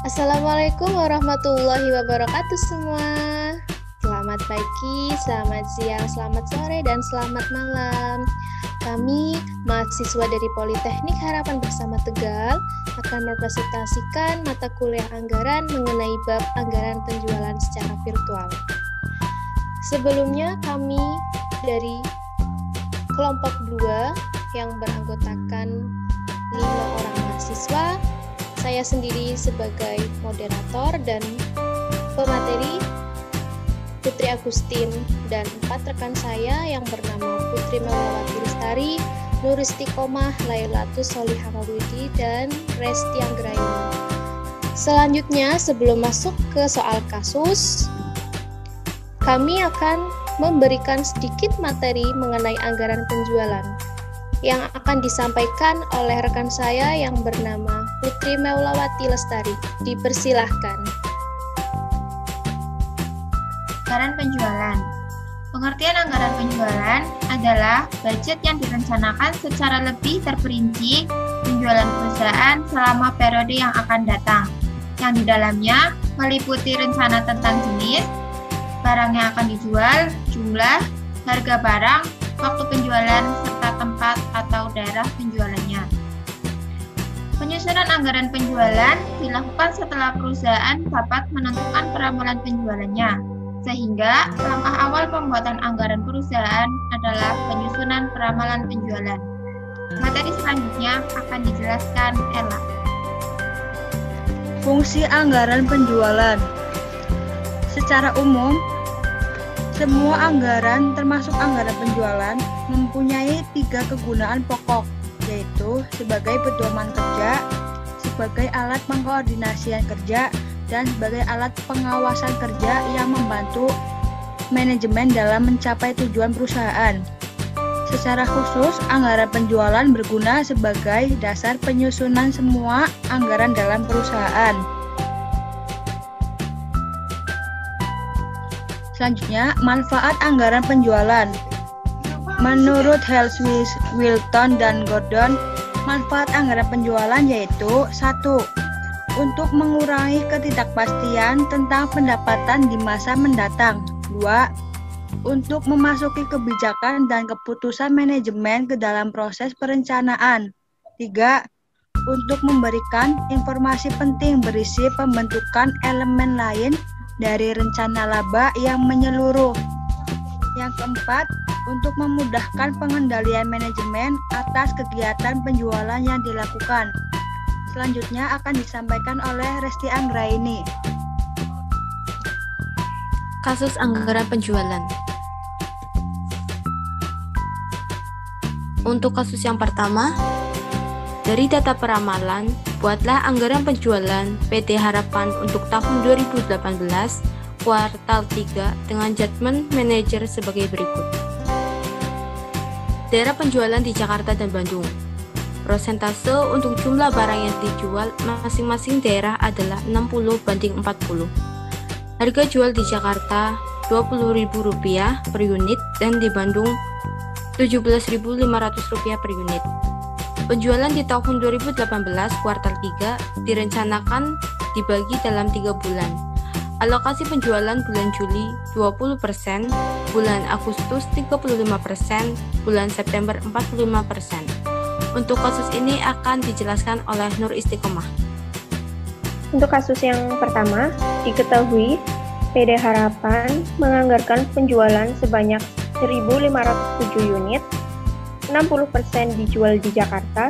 Assalamualaikum warahmatullahi wabarakatuh semua. Selamat pagi, selamat siang, selamat sore, dan selamat malam. Kami, mahasiswa dari Politeknik Harapan Bersama Tegal, akan merepresentasikan mata kuliah anggaran mengenai bab anggaran penjualan secara virtual. Sebelumnya kami dari kelompok 2 yang beranggotakan 5 orang mahasiswa, saya sendiri sebagai moderator dan pemateri, Putri Agustin, dan 4 rekan saya yang bernama Putri Melawati Lestari, Nur Istiqomah, Lailatus Solihah Mawlidi, dan Resti Anggraini. Selanjutnya, sebelum masuk ke soal kasus, kami akan memberikan sedikit materi mengenai anggaran penjualan yang akan disampaikan oleh rekan saya yang bernama Putri Melawati Lestari. Dipersilahkan. Anggaran penjualan. Pengertian anggaran penjualan adalah budget yang direncanakan secara lebih terperinci penjualan perusahaan selama periode yang akan datang, yang di dalamnya meliputi rencana tentang jenis, barang yang akan dijual, jumlah, harga barang, waktu penjualan, serta tempat atau daerah penjualannya. Penyusunan anggaran penjualan dilakukan setelah perusahaan dapat menentukan peramalan penjualannya, sehingga langkah awal pembuatan anggaran perusahaan adalah penyusunan peramalan penjualan. Materi selanjutnya akan dijelaskan Ella. Fungsi anggaran penjualan. Secara umum, semua anggaran termasuk anggaran penjualan mempunyai 3 kegunaan pokok, yaitu sebagai pedoman kerja, sebagai alat pengkoordinasian kerja, dan sebagai alat pengawasan kerja yang membantu manajemen dalam mencapai tujuan perusahaan. Secara khusus, anggaran penjualan berguna sebagai dasar penyusunan semua anggaran dalam perusahaan. Selanjutnya, manfaat anggaran penjualan. Menurut Halswith, Wilton, dan Gordon, manfaat anggaran penjualan yaitu 1. Untuk mengurangi ketidakpastian tentang pendapatan di masa mendatang. 2. Untuk memasuki kebijakan dan keputusan manajemen ke dalam proses perencanaan. 3. Untuk memberikan informasi penting berisi pembentukan elemen lain dari rencana laba yang menyeluruh. Yang keempat, untuk memudahkan pengendalian manajemen atas kegiatan penjualan yang dilakukan. Selanjutnya akan disampaikan oleh Resti Anggraini. Kasus anggaran penjualan. Untuk kasus yang pertama, dari data peramalan, buatlah anggaran penjualan PT Harapan untuk tahun 2018 kuartal 3 dengan judgment manager sebagai berikut. Daerah penjualan di Jakarta dan Bandung. Persentase untuk jumlah barang yang dijual masing-masing daerah adalah 60/40. Harga jual di Jakarta Rp20.000 per unit dan di Bandung Rp17.500 per unit. Penjualan di tahun 2018 kuartal 3 direncanakan dibagi dalam 3 bulan. Alokasi penjualan bulan Juli 20%, bulan Agustus 35%, bulan September 45%. Untuk kasus ini akan dijelaskan oleh Nur Istiqomah. Untuk kasus yang pertama, diketahui PD Harapan menganggarkan penjualan sebanyak 1.507 unit, 60% dijual di Jakarta,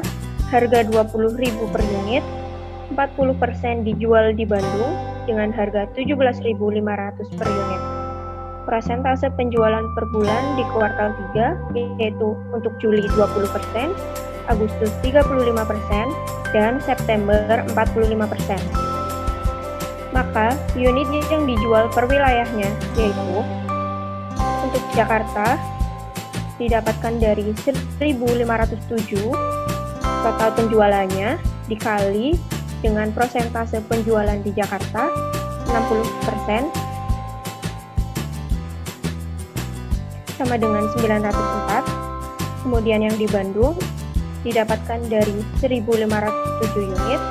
harga Rp20.000 per unit, 40% dijual di Bandung dengan harga Rp17.500 per unit. Persentase penjualan per bulan di kuartal 3 yaitu untuk Juli 20%, Agustus 35%, dan September 45%. Maka, unit yang dijual per wilayahnya yaitu untuk Jakarta didapatkan dari 1.507 total penjualannya dikali dengan persentase penjualan di Jakarta 60% sama dengan 904. Kemudian yang di Bandung didapatkan dari 1.507 unit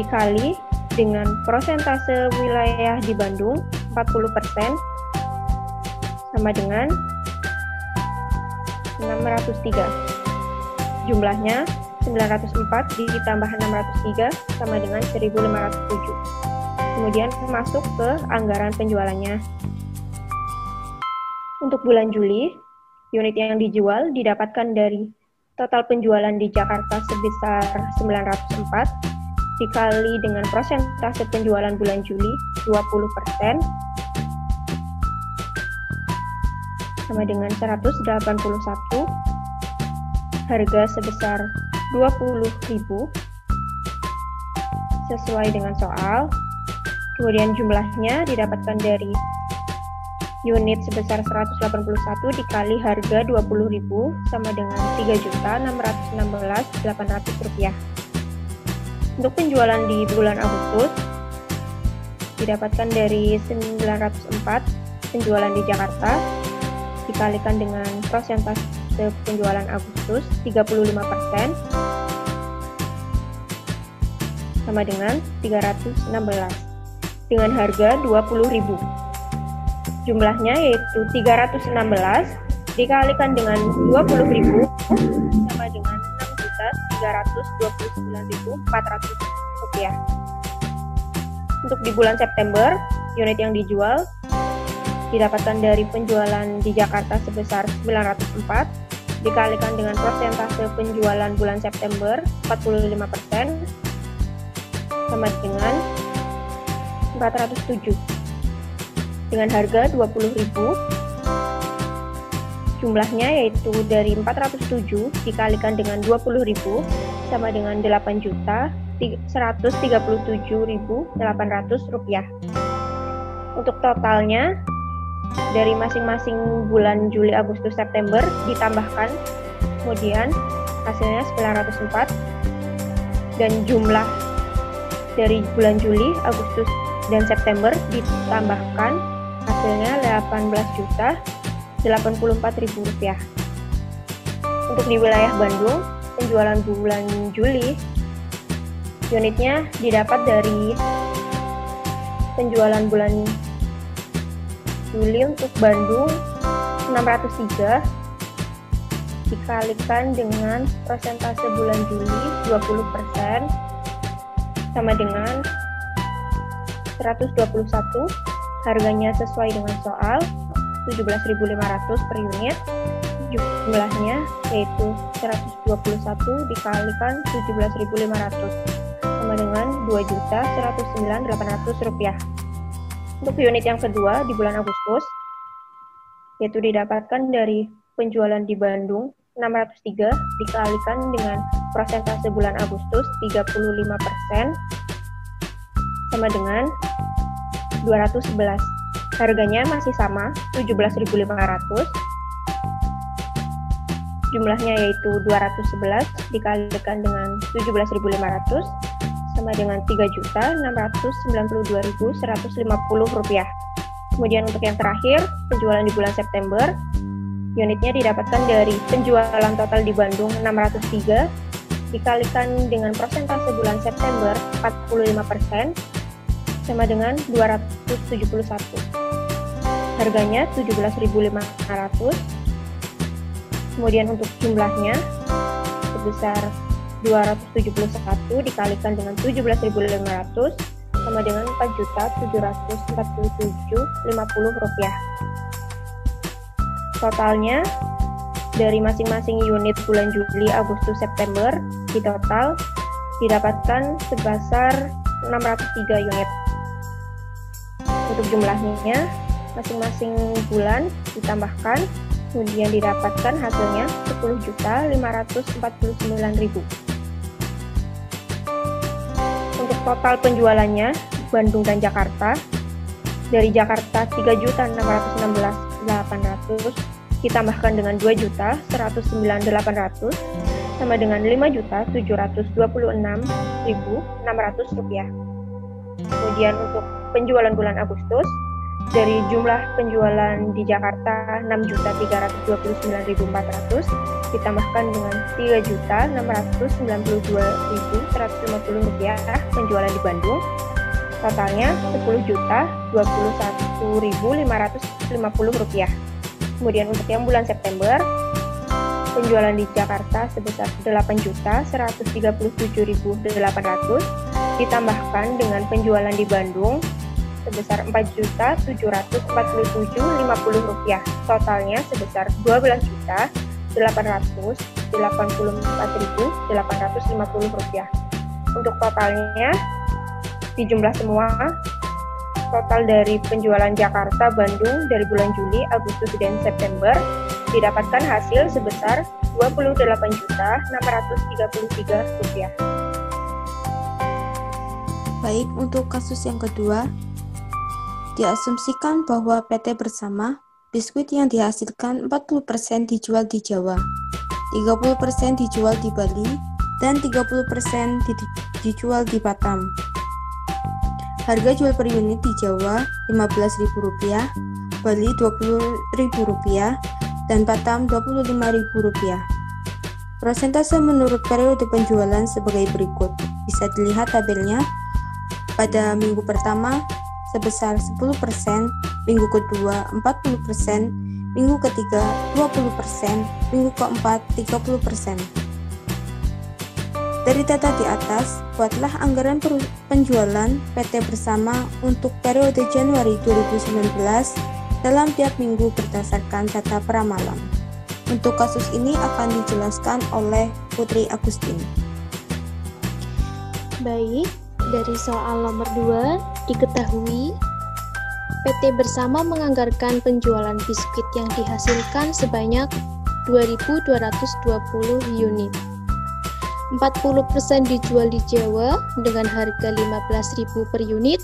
dikali dengan persentase wilayah di Bandung 40% sama dengan 603. Jumlahnya 904 ditambah 603 sama dengan 1507. Kemudian masuk ke anggaran penjualannya. Untuk bulan Juli, unit yang dijual didapatkan dari total penjualan di Jakarta sebesar 904 dikali dengan persentase penjualan bulan Juli 20% sama dengan 181, harga sebesar 20.000 sesuai dengan soal. Kemudian jumlahnya didapatkan dari unit sebesar 181 dikali harga 20.000 sama dengan 3.616.800 rupiah. Untuk penjualan di bulan Agustus didapatkan dari 904 penjualan di Jakarta dikalikan dengan persentase penjualan Agustus 35% sama dengan 316 dengan harga 20.000. Jumlahnya yaitu 316 dikalikan dengan 20.000 sama dengan 6.329.400 rupiah. Untuk di bulan September, unit yang dijual didapatkan dari penjualan di Jakarta sebesar 904 dikalikan dengan persentase penjualan bulan September 45% sama dengan 407 dengan harga 20.000. Jumlahnya yaitu dari 407 dikalikan dengan 20.000 sama dengan 8.137.800 rupiah. Untuk totalnya dari masing-masing bulan Juli, Agustus, September ditambahkan, kemudian hasilnya 904 dan jumlah dari bulan Juli, Agustus, dan September ditambahkan hasilnya 18.084.000 rupiah. Untuk di wilayah Bandung, penjualan bulan Juli unitnya didapat dari penjualan bulan Juli untuk Bandung 603 dikalikan dengan persentase bulan Juli 20% sama dengan 121. Harganya sesuai dengan soal 17.500 per unit. Jumlahnya yaitu 121 dikalikan 17.500 sama dengan 2.109.800 rupiah. Untuk unit yang kedua di bulan Agustus, yaitu didapatkan dari penjualan di Bandung 603 dikalikan dengan persentase bulan Agustus 35% sama dengan 211. Harganya masih sama, 17.500. Jumlahnya yaitu 211 dikalikan dengan 17.500 sama dengan 3.692.150 rupiah. Kemudian untuk yang terakhir, penjualan di bulan September, unitnya didapatkan dari penjualan total di Bandung 603 dikalikan dengan persentase bulan September 45% sama dengan 271. Harganya 17.500. Kemudian untuk jumlahnya sebesar 271 dikalikan dengan 17.500 sama dengan 4.747.50 rupiah. Totalnya dari masing-masing unit bulan Juli, Agustus, September di total didapatkan sebesar 603 unit. Untuk jumlahnya masing-masing bulan ditambahkan, kemudian didapatkan hasilnya 10.549.000. Untuk total penjualannya Bandung dan Jakarta, dari Jakarta 3.616.800 ditambahkan dengan 2.109.800 sama dengan 5.726.600 rupiah. Kemudian untuk penjualan bulan Agustus, dari jumlah penjualan di Jakarta 6.329.400 ditambahkan dengan 3.692.150 rupiah penjualan di Bandung Totalnya Rp10.021.550. Kemudian untuk yang bulan September, penjualan di Jakarta sebesar Rp8.137.800 ditambahkan dengan penjualan di Bandung sebesar Rp4.747.050. Totalnya sebesar Rp12.884.850. Untuk totalnya dijumlah semua, total dari penjualan Jakarta, Bandung dari bulan Juli, Agustus, dan September didapatkan hasil sebesar Rp28.633.000. Baik, untuk kasus yang kedua, diasumsikan bahwa PT Bersama biskuit yang dihasilkan 40% dijual di Jawa, 30% dijual di Bali, dan 30% dijual di Batam. Harga jual per unit di Jawa Rp15.000, Bali Rp20.000, dan Batam Rp25.000. Persentase menurut periode penjualan sebagai berikut. Bisa dilihat tabelnya. Pada minggu pertama sebesar 10%, minggu kedua 40%, minggu ketiga 20%, minggu keempat 30%. Dari data di atas, buatlah anggaran penjualan PT Bersama untuk periode Januari 2019 dalam tiap minggu berdasarkan data pramalam. Untuk kasus ini akan dijelaskan oleh Putri Agustin. Baik, dari soal nomor 2 diketahui PT Bersama menganggarkan penjualan biskuit yang dihasilkan sebanyak 2.220 unit. 40% dijual di Jawa dengan harga Rp15.000 per unit,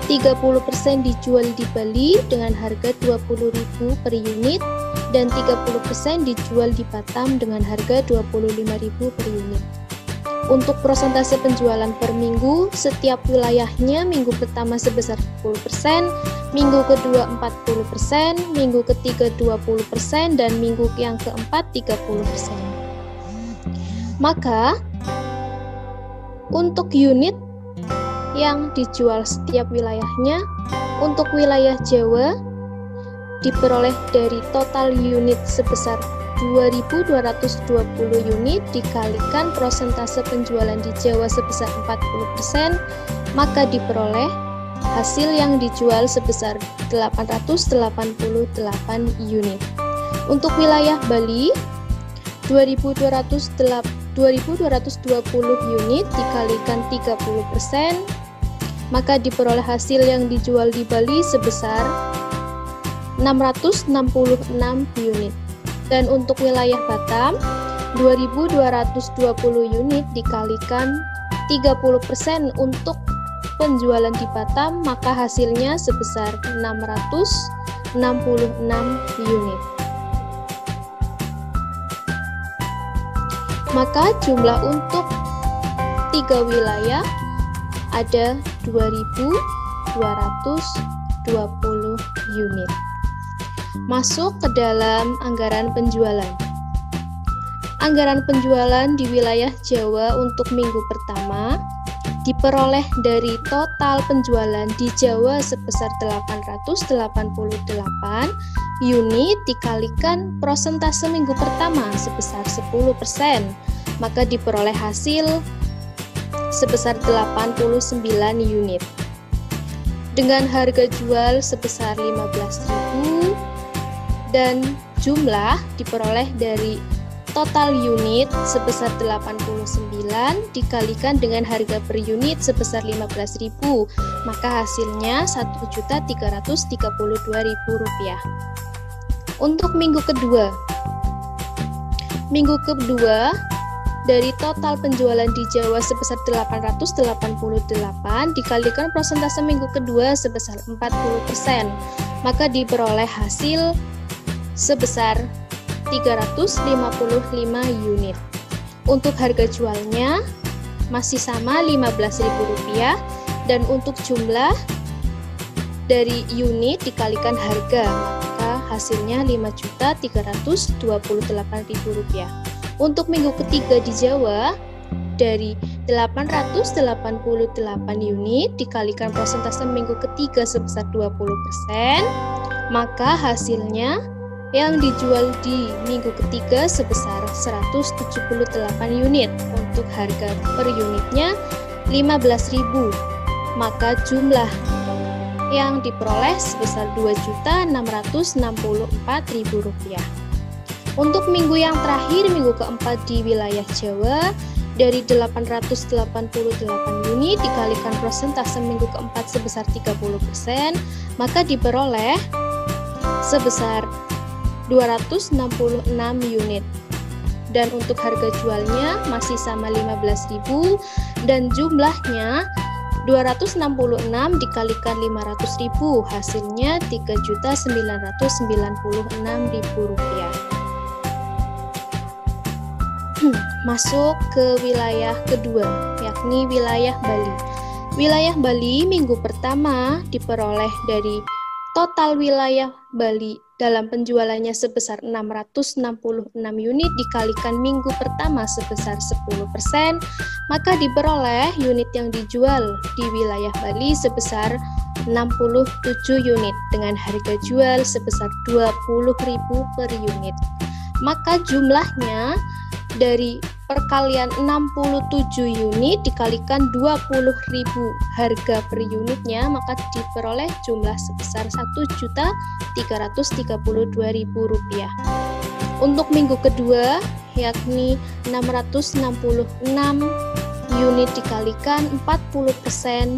30% dijual di Bali dengan harga Rp20.000 per unit, dan 30% dijual di Batam dengan harga Rp25.000 per unit. Untuk persentase penjualan per minggu, setiap wilayahnya minggu pertama sebesar 10%, minggu kedua 40%, minggu ketiga 20%, dan minggu yang keempat 30%. Maka, untuk unit yang dijual setiap wilayahnya, untuk wilayah Jawa diperoleh dari total unit sebesar 2.220 unit dikalikan persentase penjualan di Jawa sebesar 40%, maka diperoleh hasil yang dijual sebesar 888 unit. Untuk wilayah Bali, 2.220 unit dikalikan 30%, maka diperoleh hasil yang dijual di Bali sebesar 666 unit. Dan untuk wilayah Batam, 2.220 unit dikalikan 30% untuk penjualan di Batam, maka hasilnya sebesar 666 unit. Maka jumlah untuk 3 wilayah ada 2.220 unit. Masuk ke dalam anggaran penjualan. Anggaran penjualan di wilayah Jawa untuk minggu pertama diperoleh dari total penjualan di Jawa sebesar 888 unit dikalikan persentase minggu pertama sebesar 10%, maka diperoleh hasil sebesar 89 unit. Dengan harga jual sebesar 15.000 dan jumlah diperoleh dari total unit sebesar 89 dikalikan dengan harga per unit sebesar 15.000, maka hasilnya Rp1.332.000. Untuk minggu kedua dari total penjualan di Jawa sebesar 888 dikalikan persentase minggu kedua sebesar 40%, maka diperoleh hasil sebesar 355 unit. Untuk harga jualnya masih sama Rp15.000 dan untuk jumlah dari unit dikalikan harga, maka hasilnya Rp5.328.000. Untuk minggu ketiga di Jawa, dari 888 unit dikalikan persentase minggu ketiga sebesar 20%, maka hasilnya yang dijual di minggu ketiga sebesar 178 unit. Untuk harga per unitnya 15.000, maka jumlah yang diperoleh sebesar Rp2.664.000. Untuk minggu yang terakhir, minggu keempat di wilayah Jawa, dari 888 unit dikalikan persentase minggu keempat sebesar 30%, maka diperoleh sebesar 266 unit. Dan untuk harga jualnya masih sama 15.000 dan jumlahnya 266 dikalikan 500.000, hasilnya Rp3.996.000. Masuk ke wilayah kedua, yakni wilayah Bali. Wilayah Bali minggu pertama diperoleh dari total wilayah Bali dalam penjualannya sebesar 666 unit dikalikan minggu pertama sebesar 10%, maka diperoleh unit yang dijual di wilayah Bali sebesar 67 unit dengan harga jual sebesar 20.000 per unit. Maka jumlahnya dari perkalian 67 unit dikalikan 20.000 harga per unitnya, maka diperoleh jumlah sebesar Rp1.332.000. Untuk minggu kedua, yakni 666 unit dikalikan 40%,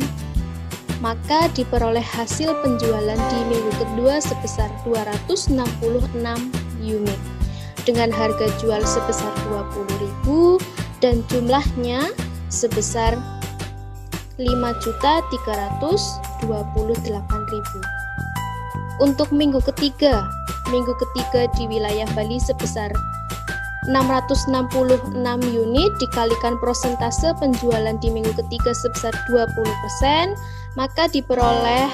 maka diperoleh hasil penjualan di minggu kedua sebesar 266 unit dengan harga jual sebesar 20.000 dan jumlahnya sebesar 5.328.000. Untuk minggu ketiga di wilayah Bali sebesar 666 unit dikalikan persentase penjualan di minggu ketiga sebesar 20%, maka diperoleh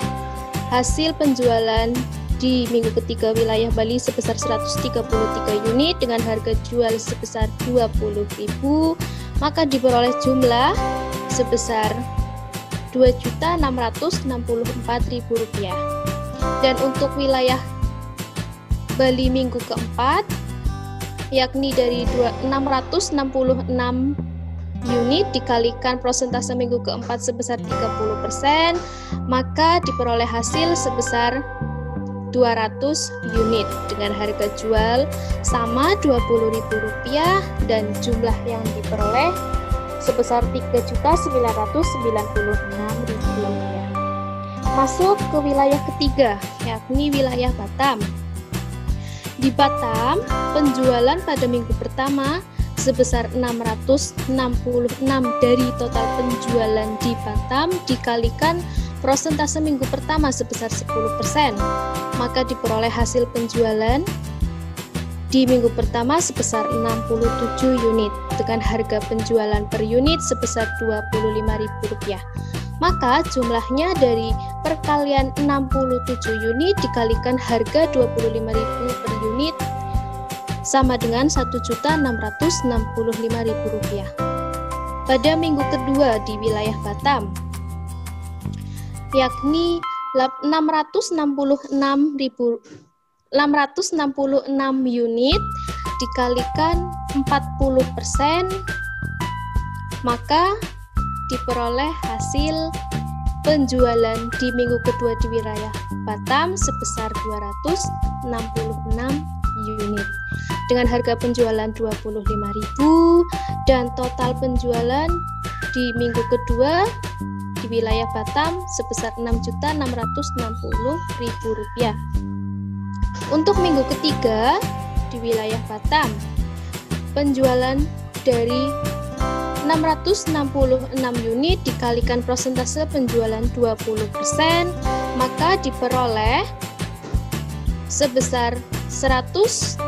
hasil penjualan di minggu ketiga wilayah Bali sebesar 133 unit dengan harga jual sebesar 20.000, maka diperoleh jumlah sebesar Rp2.664.000. Dan untuk wilayah Bali minggu keempat, yakni dari 666 unit dikalikan persentase minggu keempat sebesar 30%, maka diperoleh hasil sebesar 200 unit dengan harga jual sama Rp20.000 dan jumlah yang diperoleh sebesar Rp3.996.000. Masuk ke wilayah ketiga, yakni wilayah Batam. Di Batam, penjualan pada minggu pertama sebesar 666 dari total penjualan di Batam dikalikan persentase minggu pertama sebesar 10%, maka diperoleh hasil penjualan di minggu pertama sebesar 67 unit dengan harga penjualan per unit sebesar Rp25.000. Maka jumlahnya dari perkalian 67 unit dikalikan harga Rp25.000 per unit sama dengan Rp1.665.000. Pada minggu kedua di wilayah Batam, yakni 666 unit dikalikan 40%, maka diperoleh hasil penjualan di minggu kedua di wilayah Batam sebesar 266 unit dengan harga penjualan Rp25.000 dan total penjualan di minggu kedua di wilayah Batam sebesar Rp6.660.000. Untuk minggu ketiga di wilayah Batam, penjualan dari 666 unit dikalikan persentase penjualan 20%, maka diperoleh sebesar 133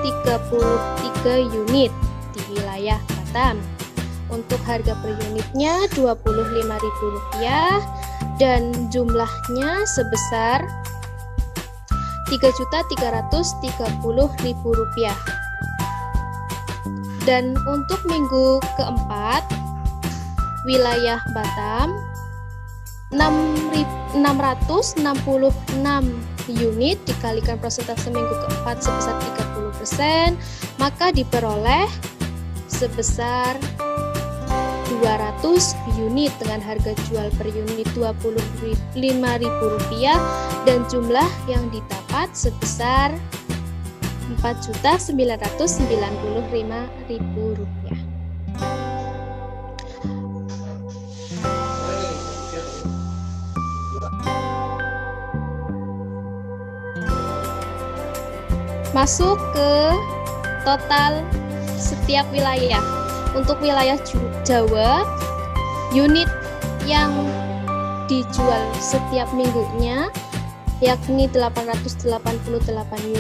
unit di wilayah Batam. Untuk harga per unitnya Rp25.000 dan jumlahnya sebesar Rp3.330.000. Dan untuk minggu keempat, wilayah Batam 666 unit dikalikan persentase minggu keempat sebesar 30%, maka diperoleh sebesar 200 unit dengan harga jual per unit Rp25.000 dan jumlah yang didapat sebesar Rp4.995.000. Masuk ke total setiap wilayah. Untuk wilayah Jawa, unit yang dijual setiap minggunya yakni 888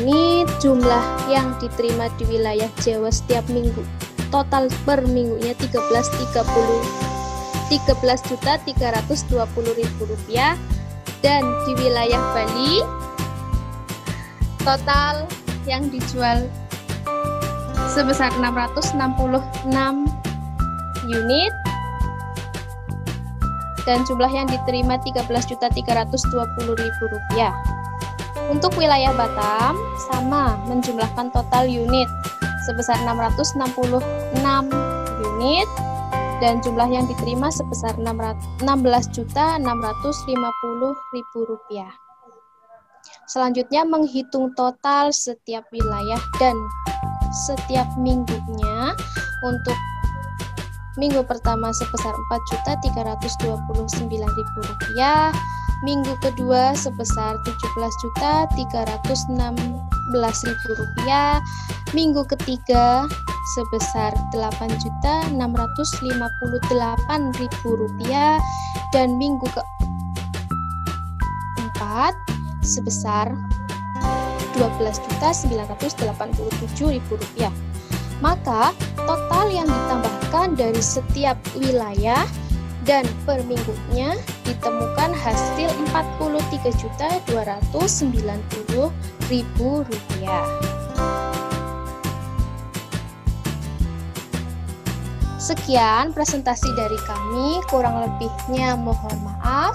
unit. Jumlah yang diterima di wilayah Jawa setiap minggu total per minggunya Rp13.320.000. Dan di wilayah Bali total yang dijual sebesar 666 unit dan jumlah yang diterima Rp13.320.000. Untuk wilayah Batam sama, menjumlahkan total unit sebesar 666 unit dan jumlah yang diterima sebesar Rp16.650.000. Selanjutnya menghitung total setiap wilayah dan setiap minggunya. Untuk minggu pertama sebesar Rp4.329.000, minggu kedua sebesar Rp17.316.000, minggu ketiga sebesar Rp8.658.000 dan minggu keempat sebesar Rp12.987.000. Maka total yang ditambahkan dari setiap wilayah dan per minggunya ditemukan hasil Rp43.290.000. Sekian presentasi dari kami, kurang lebihnya mohon maaf.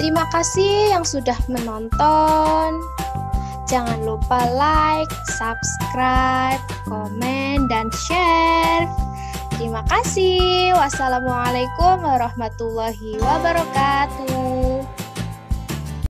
Terima kasih yang sudah menonton. Jangan lupa like, subscribe, komen, dan share. Terima kasih. Wassalamualaikum warahmatullahi wabarakatuh.